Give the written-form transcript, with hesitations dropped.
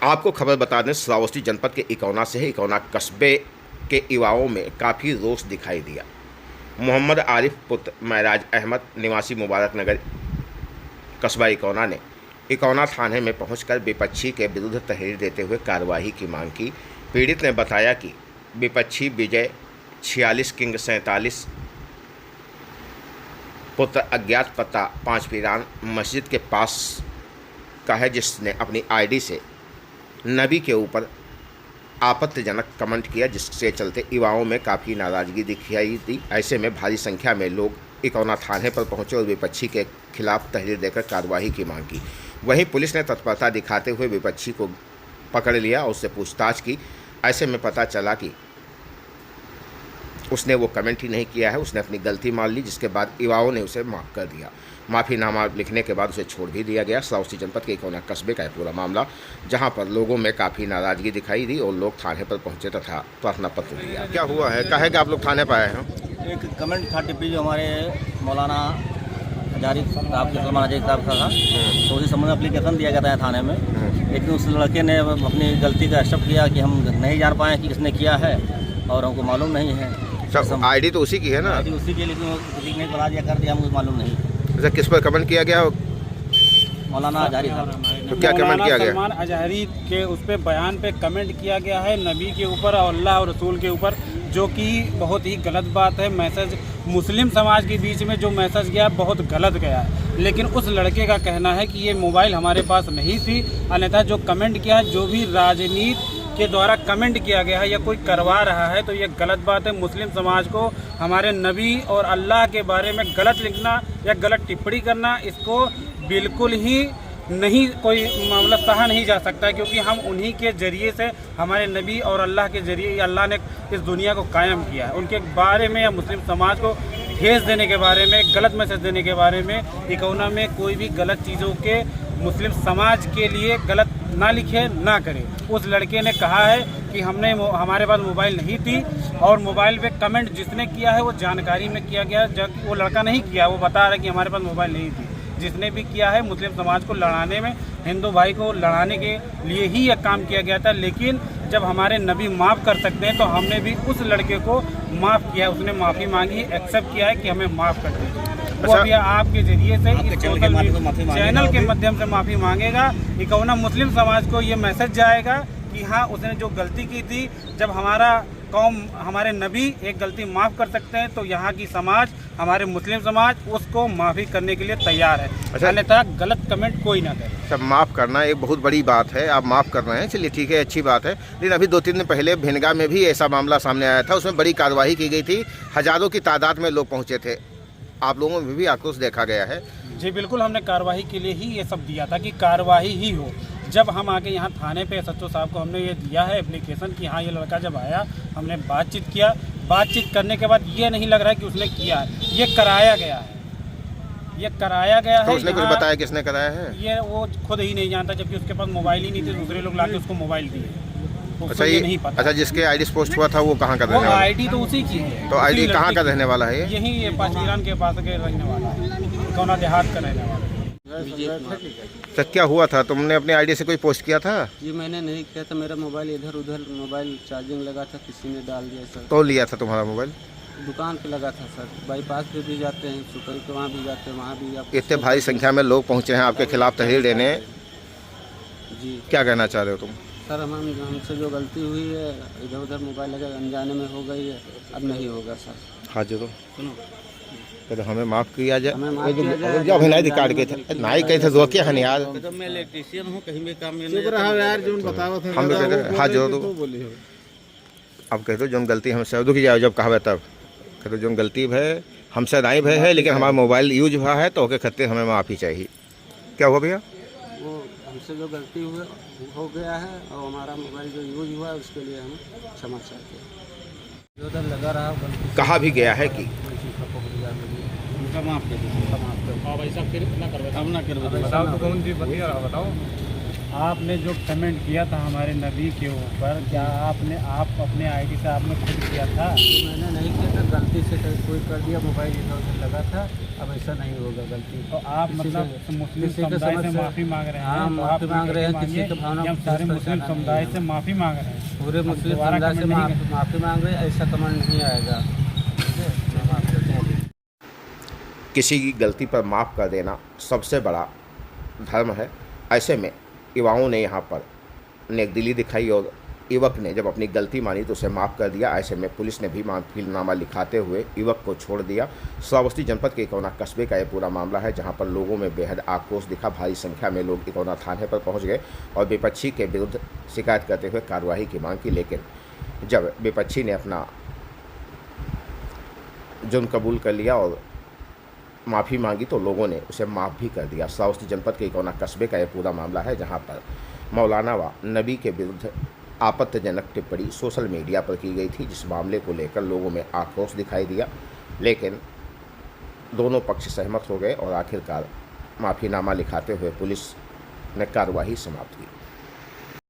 आपको खबर बता दें, श्रावस्ती जनपद के इकौना से है। इकौना कस्बे के युवाओं में काफ़ी रोष दिखाई दिया। मोहम्मद आरिफ पुत्र महराज अहमद निवासी मुबारक नगर कस्बा इकौना ने इकौना थाने में पहुंचकर विपक्षी के विरुद्ध तहरीर देते हुए कार्रवाई की मांग की। पीड़ित ने बताया कि विपक्षी विजय 46 किंग 47 पुत्र अज्ञात पता 5 पीरान मस्जिद के पास का है, जिसने अपनी आईडी से नबी के ऊपर आपत्तिजनक कमेंट किया, जिससे चलते युवाओं में काफ़ी नाराज़गी दिखाई दी। ऐसे में भारी संख्या में लोग इकौना थाने पर पहुंचे और विपक्षी के खिलाफ तहरीर देकर कार्रवाई की मांग की। वहीं पुलिस ने तत्परता दिखाते हुए विपक्षी को पकड़ लिया और उससे पूछताछ की। ऐसे में पता चला कि उसने वो कमेंट ही नहीं किया है, उसने अपनी गलती मान ली, जिसके बाद युवाओं ने उसे माफ़ कर दिया। माफ़ीनामा लिखने के बाद उसे छोड़ भी दिया गया। श्रावस्ती जनपद के इकौना कस्बे का है पूरा मामला, जहां पर लोगों में काफ़ी नाराज़गी दिखाई दी और लोग थाने पर पहुंचे तथा प्रार्थना पत्र दिया। क्या हुआ है, कहे कि आप लोग थाने पर आए हैं? एक कमेंट था टिप्पणी जो हमारे मौलाना हजारी साहब के सलमान हजारी साहब का था, तो उसी संबंध में एप्लीकेशन दिया गया था थाने में। लेकिन उस लड़के ने अपनी गलती का एक्सेप्ट किया कि हम नहीं जान पाए कि किसने किया है और हमको मालूम नहीं है। आईडी तो उसी की है ना? आईडी उसी की, लेकिन किसी ने बता दिया कर दिया, हमको मालूम नहीं। अच्छा, किस पर कमेंट किया गया? मौलाना हजारी साहब। तो क्या कमेंट किया गया? सलमान हजारी के उस पे बयान पे कमेंट किया गया है नबी के ऊपर और अल्लाह और रसूल के ऊपर, जो कि बहुत ही गलत बात है। मैसेज मुस्लिम समाज के बीच में जो मैसेज गया बहुत गलत गया है। लेकिन उस लड़के का कहना है कि ये मोबाइल हमारे पास नहीं थी, अन्यथा जो कमेंट किया, जो भी राजनीति के द्वारा कमेंट किया गया है या कोई करवा रहा है, तो ये गलत बात है। मुस्लिम समाज को हमारे नबी और अल्लाह के बारे में गलत लिखना या गलत टिप्पणी करना, इसको बिल्कुल ही नहीं, कोई मामला सहा नहीं जा सकता, क्योंकि हम उन्हीं के ज़रिए से, हमारे नबी और अल्लाह के ज़रिए अल्लाह ने इस दुनिया को कायम किया है। उनके बारे में या मुस्लिम समाज को ठेस देने के बारे में, गलत मैसेज देने के बारे में इकौना में कोई भी गलत चीज़ों के मुस्लिम समाज के लिए गलत ना लिखे, ना करे। उस लड़के ने कहा है कि हमारे पास मोबाइल नहीं थी और मोबाइल पे कमेंट जिसने किया है वो जानकारी में किया गया, जबकि वो लड़का नहीं किया। वो बता रहा है कि हमारे पास मोबाइल नहीं थी। जिसने भी किया है मुस्लिम समाज को लड़ाने में, हिंदू भाई को लड़ाने के लिए ही यह काम किया गया था। लेकिन जब हमारे नबी माफ़ कर सकते हैं तो हमने भी उस लड़के को माफ़ किया है। उसने माफ़ी मांगी, एक्सेप्ट किया है कि हमें माफ़ कर दीजिए। वो अभी आपके जरिए से इस चैनल के माध्यम से माफ़ी मांगेगा। इकौना मुस्लिम समाज को ये मैसेज जाएगा कि हाँ, उसने जो गलती की थी, जब हमारा कौम, हमारे नबी एक गलती माफ़ कर सकते हैं, तो यहाँ की समाज, हमारे मुस्लिम समाज उसको माफ़ी करने के लिए तैयार है। अच्छा, अन्यथा गलत कमेंट कोई ना करे। सब माफ़ करना एक बहुत बड़ी बात है, आप माफ़ कर रहे हैं, चलिए ठीक है, अच्छी बात है। लेकिन अभी 2-3 दिन पहले भिनगा में भी ऐसा मामला सामने आया था, उसमें बड़ी कार्रवाई की गई थी, हज़ारों की तादाद में लोग पहुँचे थे। आप लोगों में भी आक्रोश देखा गया है। जी बिल्कुल, हमने कार्रवाई के लिए ही ये सब दिया था कि कार्रवाई ही हो। जब हम आके यहाँ थाने पे SHO साहब को हमने ये दिया है एप्लीकेशन कि हाँ, ये लड़का जब आया, हमने बातचीत किया। बातचीत करने के बाद ये नहीं लग रहा है कि उसने किया है, ये कराया गया है। ये कराया गया तो है। उसने कुछ बताया किसने कराया है? ये वो खुद ही नहीं जानता, जबकि उसके पास मोबाइल ही नहीं थे। दूसरे लोग लाके उसको मोबाइल दिए। अच्छा, ये नहीं पता। अच्छा, जिसके आईडी पोस्ट हुआ था वो कहाँ का रहने वाला है? आईडी तो उसी की है। तो आईडी कहाँ का रहने वाला है? यही ये 5 पीरान के पास के रहने वाला है, इकौना देहात का रहने वाला है। तो क्या हुआ था, तुमने अपनी आईडी से कोई पोस्ट किया था? जी मैंने नहीं किया था, मेरा मोबाइल इधर उधर मोबाइल चार्जिंग लगा था, किसी ने डाल दिया सर। तो लिया था तुम्हारा मोबाइल? दुकान पे लगा था सर। बाईपास पे भी जाते हैं, सुपरी पे वहाँ भी जाते हैं, वहाँ भी आप। इतने भारी संख्या में लोग पहुँचे हैं आपके खिलाफ तहरीर देने, जी क्या कहना चाह रहे हो तुम? सर, हमसे जो गलती हुई है, इधर उधर मोबाइल लगा अनजाने में हो गई है, अब नहीं होगा सर। हाँ जी, सुनो, तो हमें माफ़ किया जाए। हमें माफ़ किया जाए। जब नहीं रिकॉर्ड के थे नहीं कहे थे, रोके हन यार। तो मैं इलेक्ट्रीशियन हूँ, कहीं भी काम में हम भी कहते हाँ जो तो अब कहते जो गलती हमसे दुखी जाओ, जब कहा तब कहते जो गलती है हमसे नहीं भय है, लेकिन हमारा मोबाइल यूज हुआ है तो ओके खत्ते हमें माफ़ी चाहिए। क्या हुआ भैया? वो हमसे जो गलती हो गया है और हमारा मोबाइल जो यूज हुआ है उसके लिए हम क्षमा चाहते हैं। उधर लगा रहा गलती, कहा भी गया है कि उनका माफ़ कर दीजिए। हाँ भाई साहब, फिर ना करवाओ, हम ना कर बताओ तो कौन सी बतिया रहा, बताओ। आपने जो कमेंट किया था हमारे नबी के ऊपर, क्या आप अपने आईडी से आपने खुद किया था? मैंने नहीं किया था, गलती से कोई कर दिया, मोबाइल इधर उधर लगा था। अब ऐसा नहीं होगा गलती। तो आप किसी मतलब से- मुस्लिम किसी के समुदाय से समझ से- माफ़ी मांग रहे हैं? हाँ, तो माफ़ी आप मांग रहे हैं, मांगिए किसी के भावना कि हम को सारे ठेस मुस्लिम पहुंचाना समुदाय नहीं से है। माफ़ी मांग रहे हैं। पूरे हम मुस्लिम दोबारा समुदाय से कमेंट नहीं करेंगे। माफ़ी मांग रहे हैं, ऐसा कमेंट नहीं आएगा। ठीक है, मैं माफ़ करते हैं। किसी की गलती पर माफ़ कर देना सबसे बड़ा धर्म है। ऐसे में युवाओं ने यहाँ पर नेकदिली दिखाई और युवक ने जब अपनी गलती मानी तो उसे माफ़ कर दिया। ऐसे में पुलिस ने भी माफीनामा लिखाते हुए युवक को छोड़ दिया। श्रावस्ती जनपद के इकौना कस्बे का यह पूरा मामला है, जहाँ पर लोगों में बेहद आक्रोश दिखा। भारी संख्या में लोग इकौना थाने पर पहुँच गए और विपक्षी के विरुद्ध शिकायत करते हुए कार्रवाई की मांग की। लेकिन जब विपक्षी ने अपना जुर्म कबूल कर लिया और माफ़ी मांगी तो लोगों ने उसे माफ़ भी कर दिया। श्रावस्ती जनपद के इकौना कस्बे का यह पूरा मामला है, जहां पर मौलाना व नबी के विरुद्ध आपत्तिजनक टिप्पणी सोशल मीडिया पर की गई थी, जिस मामले को लेकर लोगों में आक्रोश दिखाई दिया। लेकिन दोनों पक्ष सहमत हो गए और आखिरकार माफ़ीनामा लिखाते हुए पुलिस ने कार्रवाई समाप्त की।